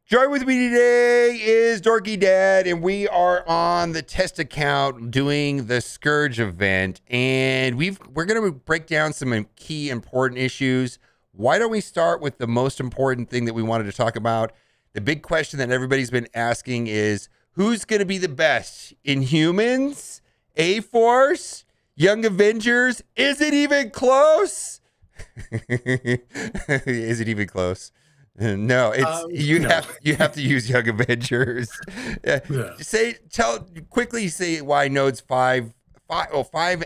Join with me today is Dorky Dad, and we are on the test account doing the Scourge event, and we're going to break down some key important issues. Why don't we start with the most important thing that we wanted to talk about? The big question that everybody's been asking is, who's going to be the best? Inhumans? A-Force? Young Avengers? Is it even close? Is it even close? No, it's you have to use Young Avengers. Yeah. Quickly say why nodes 5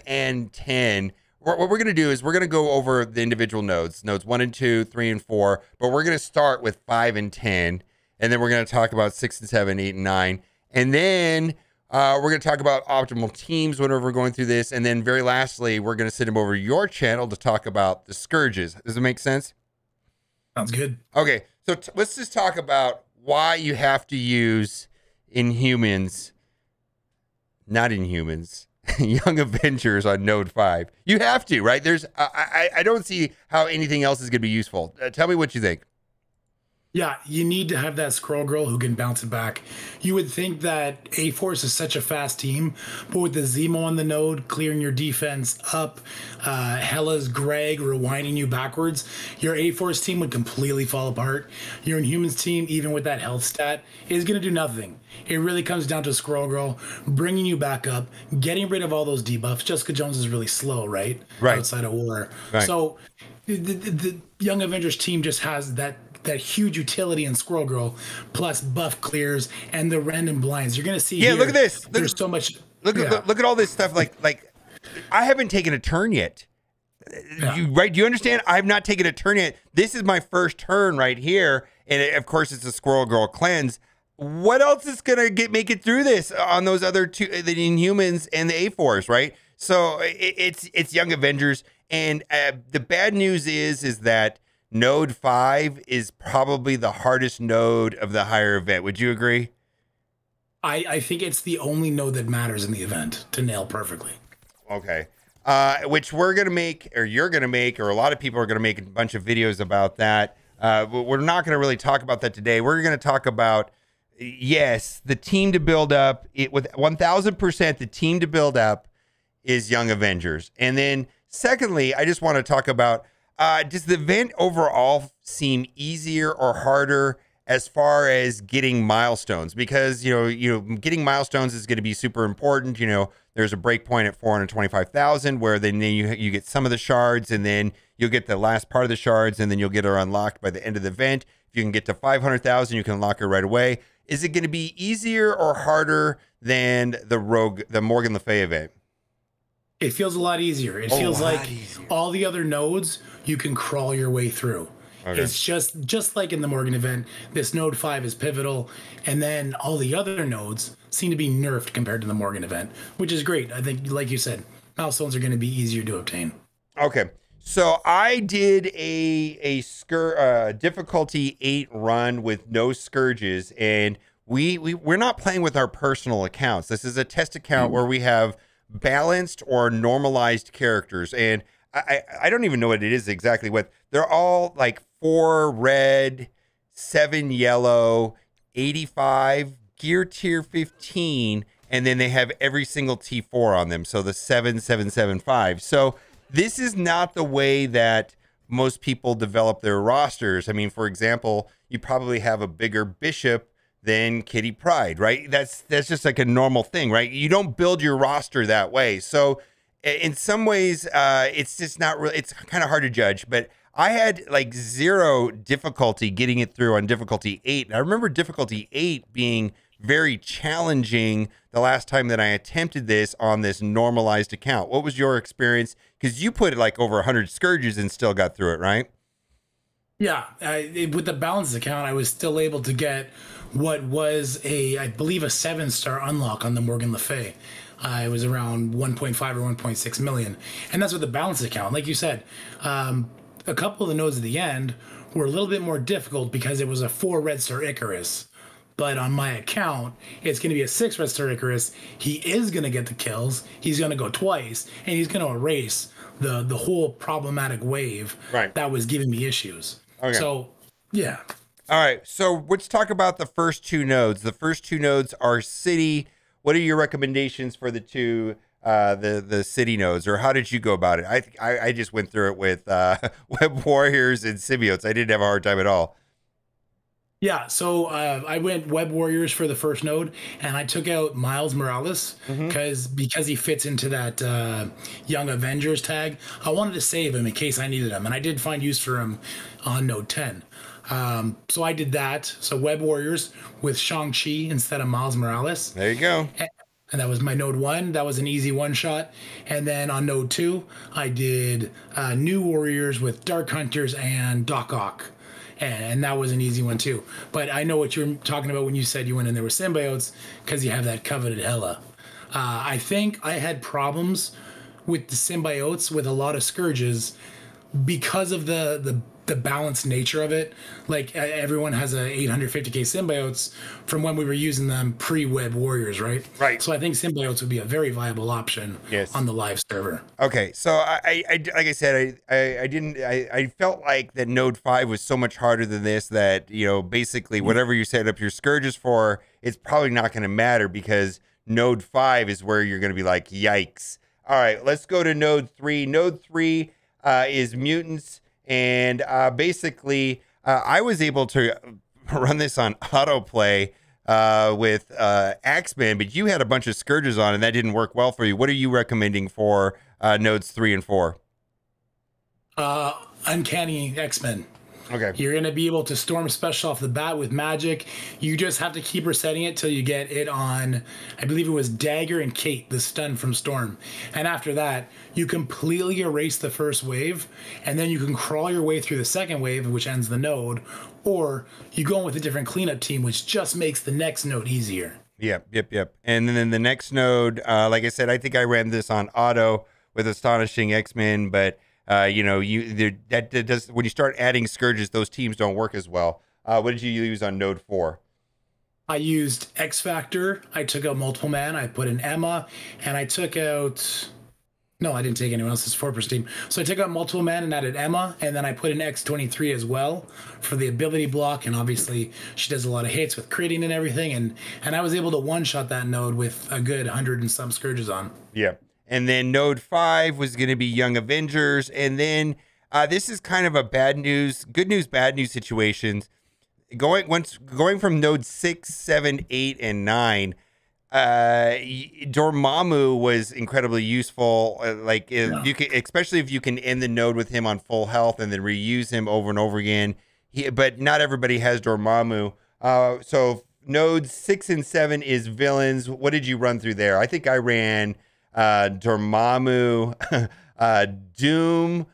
and 10. What we're going to do is we're going to go over the individual nodes 1 and 2, 3 and 4, but we're going to start with 5 and 10, and then we're going to talk about 6 and 7, 8 and 9, and then we're going to talk about optimal teams whenever we're going through this, and then very lastly, we're going to send them over to your channel to talk about the Scourges. Does it make sense? Sounds good. Okay, so let's just talk about why you have to use Inhumans, not Inhumans, Young Avengers on Node 5. You have to, right? I don't see how anything else is going to be useful. Tell me what you think. Yeah, you need to have that scroll girl who can bounce it back. You would think that A-Force is such a fast team, but with the Zemo on the node, clearing your defense up, Hela's Greg rewinding you backwards, your A-Force team would completely fall apart. Your Inhumans team, even with that health stat, is going to do nothing. It really comes down to scroll girl, bringing you back up, getting rid of all those debuffs. Jessica Jones is really slow, right? Outside of war. Right. So the Young Avengers team just has that huge utility in Squirrel Girl, plus buff clears and the random blinds. You're gonna see. Yeah, look at this. There's so much. Look at all this stuff. Like, I haven't taken a turn yet. Yeah. Do you understand? I have not taken a turn yet. This is my first turn right here, and of course, it's a Squirrel Girl cleanse. What else is gonna make it through this on those other two, the Inhumans and the A-Force, right? So it's Young Avengers, and the bad news is that Node 5 is probably the hardest node of the higher event. Would you agree? I think it's the only node that matters in the event to nail perfectly. Okay. Which we're going to make, or you're going to make, or a lot of people are going to make a bunch of videos about that. But we're not going to really talk about that today. We're going to talk about, yes, the team to build up. With 1,000%, the team to build up is Young Avengers. And then secondly, I just want to talk about, does the event overall seem easier or harder as far as getting milestones? Because, getting milestones is going to be super important. There's a breakpoint at 425,000 where then you get some of the shards, and then you'll get the last part of the shards, and then you'll get her unlocked by the end of the event. If you can get to 500,000, you can unlock her right away. Is it going to be easier or harder than the Morgan Le Fay event? It feels a lot easier. It feels like all the other nodes you can crawl your way through. Okay. It's just like in the Morgan event, this node 5 is pivotal, and then all the other nodes seem to be nerfed compared to the Morgan event, which is great. I think, like you said, milestones are going to be easier to obtain. Okay, so I did a difficulty 8 run with no scourges, and we're not playing with our personal accounts. This is a test account where we have balanced or normalized characters, and I don't even know what it is exactly. What they're all like 4 red, 7 yellow, 85 gear tier 15, and then they have every single T4 on them. So the 7775. So this is not the way that most people develop their rosters. I mean, for example, you probably have a bigger bishop than Kitty Pryde, right? That's just like a normal thing, right? You don't build your roster that way. So in some ways, it's just not really, it's kind of hard to judge, but I had like 0 difficulty getting it through on difficulty 8. And I remember difficulty 8 being very challenging the last time that I attempted this on this normalized account. What was your experience? Because you put like over 100 scourges and still got through it, right? Yeah, with the balanced account, I was still able to get what was I believe a 7-star unlock on the Morgan Le Fay. It was around 1.5 or 1.6 million. And that's with the balanced account. Like you said, a couple of the nodes at the end were a little bit more difficult because it was a 4 red star Icarus. But on my account, it's going to be a 6 red star Icarus. He is going to get the kills. He's going to go twice, and he's going to erase the whole problematic wave that was giving me issues. Okay. So, yeah. All right, so let's talk about the first two nodes. The first two nodes are city. What are your recommendations for the two, the city nodes, or how did you go about it? I just went through it with web warriors and symbiotes. I didn't have a hard time at all. Yeah, so I went Web Warriors for the first node, and I took out Miles Morales Hmm. because he fits into that Young Avengers tag. I wanted to save him in case I needed him, and I did find use for him on node 10. So I did that. So Web Warriors with Shang-Chi instead of Miles Morales. There you go. And that was my node one. That was an easy one shot. And then on node two, I did New Warriors with Dark Hunters and Doc Ock. And that was an easy one too. But I know what you're talking about when you said you went in there with symbiotes because you have that coveted Hela. I think I had problems with the symbiotes with a lot of scourges because of the balanced nature of it. Like everyone has a 850k symbiotes from when we were using them pre-Web Warriors, right? Right. So I think symbiotes would be a very viable option Yes. on the live server. Okay, so like I said, I didn't, I felt like that Node 5 was so much harder than this that, basically whatever you set up your scourges for, it's probably not going to matter because Node 5 is where you're going to be like, yikes. All right, let's go to Node 3. Node 3 is mutants, and basically, I was able to run this on autoplay with Axeman, but you had a bunch of scourges on and that didn't work well for you. What are you recommending for nodes 3 and 4? Uncanny X-Men. Okay. You're going to be able to storm special off the bat with magic. You just have to keep resetting it till you get it on, I believe it was Dagger and Kate, the stun from Storm. And after that, you completely erase the first wave, and then you can crawl your way through the second wave, which ends the node, or you go in with a different cleanup team, which just makes the next node easier. Yep. And then the next node, like I said, I think I ran this on auto with Astonishing X-Men, but that does, when you start adding scourges, those teams don't work as well. What did you use on node 4? I used X Factor. I took out Multiple Man. I put in Emma, and I took out. No, I didn't take anyone else's 4-person team. So I took out Multiple Man and added Emma, and then I put in X23 as well for the ability block. And obviously, she does a lot of hits with critting and everything. And I was able to one-shot that node with a good 100 and some scourges on. Yeah. And then node 5 was going to be Young Avengers. And then this is kind of a good news, bad news situations. Going from node 6, 7, 8, and 9, Dormammu was incredibly useful. You can, especially if you can end the node with him on full health and then reuse him over and over again. But not everybody has Dormammu. So nodes 6 and 7 is villains. What did you run through there? I think I ran Dormammu, Doom.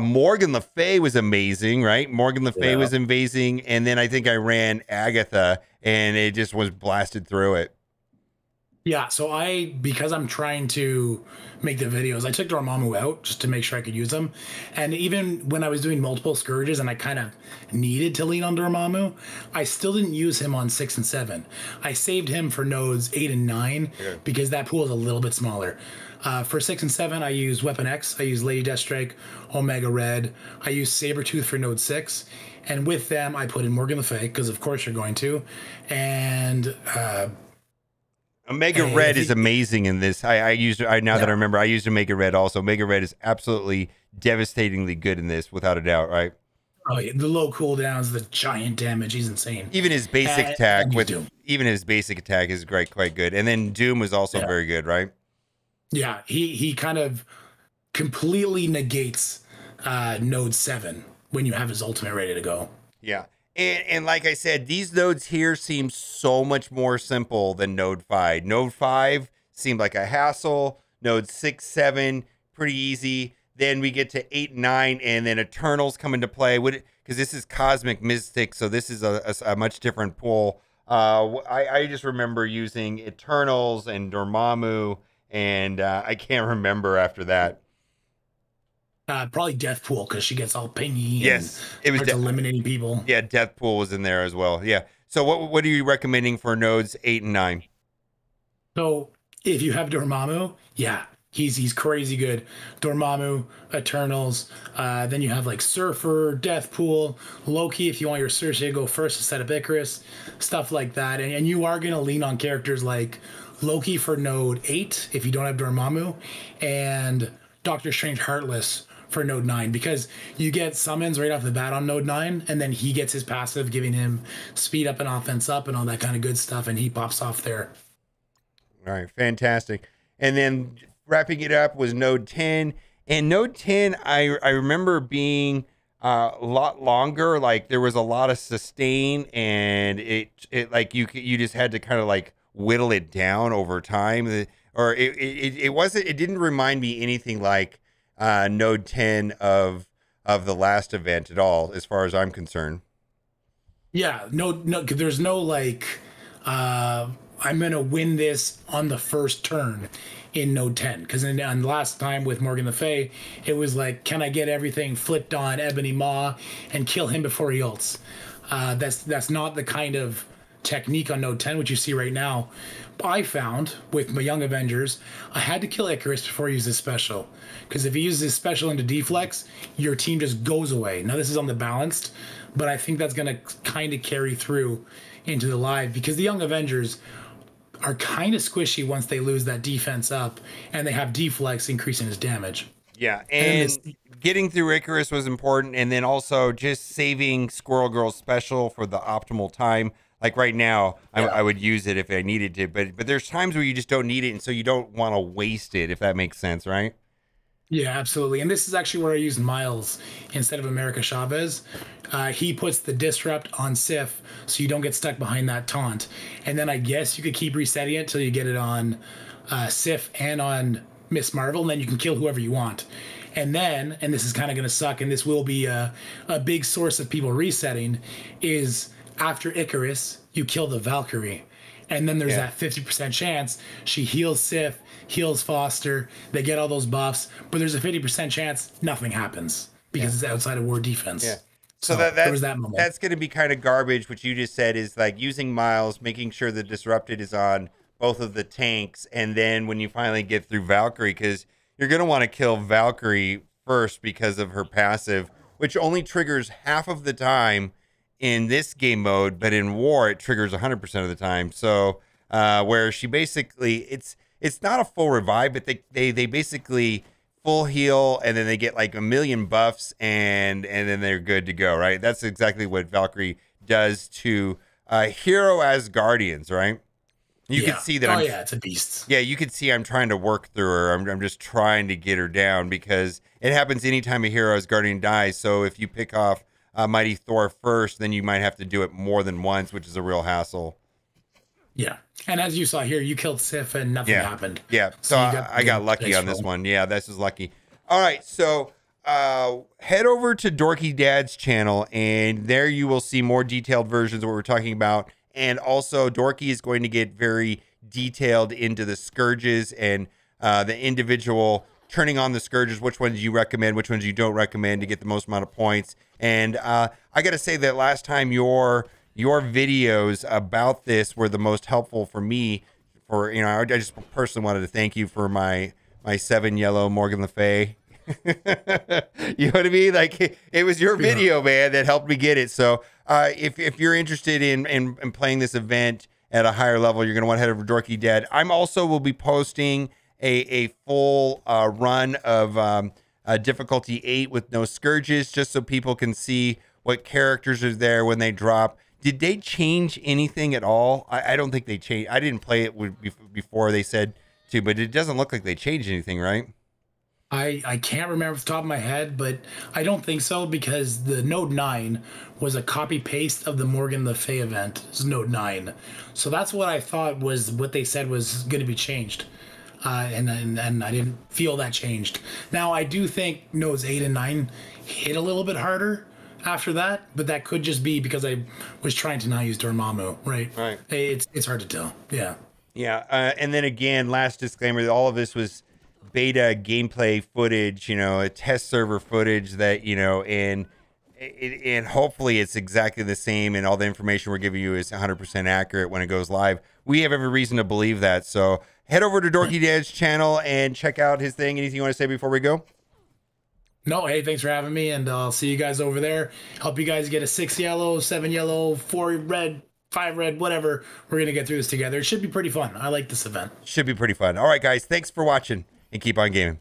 Morgan Le Fay was amazing, right? Morgan Le Fay was amazing. And then I think I ran Agatha, and it just was blasted through it. Yeah, so because I'm trying to make the videos, I took Dormammu out just to make sure I could use them. And even when I was doing multiple scourges and I kind of needed to lean on Dormammu, I still didn't use him on 6 and 7. I saved him for nodes 8 and 9 because that pool is a little bit smaller. For 6 and 7, I use Weapon X, I use Lady Deathstrike, Omega Red, I use Sabretooth for node 6. And with them, I put in Morgan Le Fay, because of course you're going to. And Omega Red is amazing in this. That I remember, I used Omega Red also. Omega Red is absolutely devastatingly good in this, without a doubt, right? Oh, yeah, the low cooldowns, the giant damage, he's insane. Even his basic attack is quite good. And then Doom was also very good, right? Yeah, he kind of completely negates node 7 when you have his ultimate ready to go. Yeah. And like I said, these nodes here seem so much more simple than node 5. Node 5 seemed like a hassle. Node 6, 7, pretty easy. Then we get to 8, 9, and then Eternals come into play. Because this is Cosmic Mystic, so this is a much different pool. I just remember using Eternals and Dormammu, and I can't remember after that. Probably Deathpool because she gets all pingy. Yes, it was eliminating people. Yeah, Deathpool was in there as well. Yeah. So what are you recommending for nodes 8 and 9? So if you have Dormammu, He's crazy good. Dormammu, Eternals. Then you have like Surfer, Deathpool, Loki. If you want your Cersei to go first instead of Icarus, stuff like that. And you are gonna lean on characters like Loki for Node 8 if you don't have Dormammu, and Doctor Strange Heartless for Node 9 because you get summons right off the bat on Node 9, and then he gets his passive, giving him speed up and offense up and all that kind of good stuff, and he pops off there. All right, fantastic. And then wrapping it up was Node 10. And Node 10, I remember being a lot longer. Like there was a lot of sustain, and it like you just had to kind of like whittle it down over time. Or it wasn't. It didn't remind me anything like Node 10 of the last event at all, as far as I'm concerned. Yeah, no, there's no like, I'm gonna win this on the first turn in Node 10. Because on last time with Morgan Le Fay, it was like, can I get everything flipped on Ebony Maw and kill him before he ults? That's not the kind of technique on Node 10, which you see right now. I found with my Young Avengers, I had to kill Icarus before he used his special. Because if he uses his special into deflex, your team just goes away. Now, this is on the balanced, but I think that's going to kind of carry through into the live because the Young Avengers are kind of squishy once they lose that defense up, and they have deflex increasing his damage. Yeah, and getting through Icarus was important, and then also just saving Squirrel Girl's special for the optimal time. Like right now, I would use it if I needed to, but there's times where you just don't need it, and so you don't want to waste it, if that makes sense, right? Yeah, absolutely. And this is actually where I used Miles instead of America Chavez. He puts the disrupt on Sif, so you don't get stuck behind that taunt. And then I guess you could keep resetting it till you get it on Sif and on Miss Marvel, and then you can kill whoever you want. And then, and this is kind of going to suck, and this will be a big source of people resetting, is after Icarus, you kill the Valkyrie. And then there's that 50% chance she heals Sif, heals Foster, they get all those buffs, but there's a 50% chance nothing happens because it's outside of war defense. Yeah. So there was that moment. That's going to be kind of garbage. What you just said is like using Miles, making sure the Disrupted is on both of the tanks, and then when you finally get through Valkyrie, because you're going to want to kill Valkyrie first because of her passive, which only triggers half of the time in this game mode, but in war it triggers 100% of the time. So where she basically it's not a full revive, but they basically full heal, and then they get like a million buffs, and then they're good to go, right? That's exactly what Valkyrie does to hero as guardians, right? You can see that. It's a beast. Yeah, you can see I'm trying to work through her. I'm just trying to get her down because it happens anytime a hero as guardian dies. So if you pick off Mighty Thor first, then you might have to do it more than once, which is a real hassle. Yeah. And as you saw here, you killed Sif and nothing happened. Yeah. So I got lucky on this one. Yeah, this is lucky. All right. So head over to Dorky Dad's channel, and there you will see more detailed versions of what we're talking about. And also, Dorky is going to get very detailed into the scourges and the individual turning on the scourges, which ones you recommend, which ones you don't recommend to get the most amount of points. And I got to say that last time your videos about this were the most helpful for me. For I just personally wanted to thank you for my 7 yellow Morgan Le Fay. You know what I mean? Like it was your video, man, that helped me get it. So if you're interested in playing this event at a higher level, you're going to want to head over to Dorky Dad. I'm also will be posting a full run of difficulty 8 with no scourges, just so people can see what characters are there when they drop. Did they change anything at all? I don't think they changed. I didn't play it before they said to, but it doesn't look like they changed anything, right? I can't remember off the top of my head, but I don't think so because the Node 9 was a copy paste of the Morgan Le Fay event. It's Node 9. So that's what I thought was what they said was going to be changed. And I didn't feel that changed. Now, I do think Nodes 8 and 9 hit a little bit harder after that, but that could just be because I was trying to not use Dormammu, right? Right. It's hard to tell. Yeah. Yeah. And then again, last disclaimer, all of this was beta gameplay footage, a test server footage that, and and hopefully it's exactly the same, and all the information we're giving you is 100% accurate when it goes live. We have every reason to believe that. So head over to Dorky Dad's channel and check out his thing. Anything you want to say before we go? No, hey, thanks for having me, and I'll see you guys over there. Help you guys get a 6 yellow, 7 yellow, 4 red, 5 red, whatever. We're going to get through this together. It should be pretty fun. I like this event. Should be pretty fun. All right, guys, thanks for watching, and keep on gaming.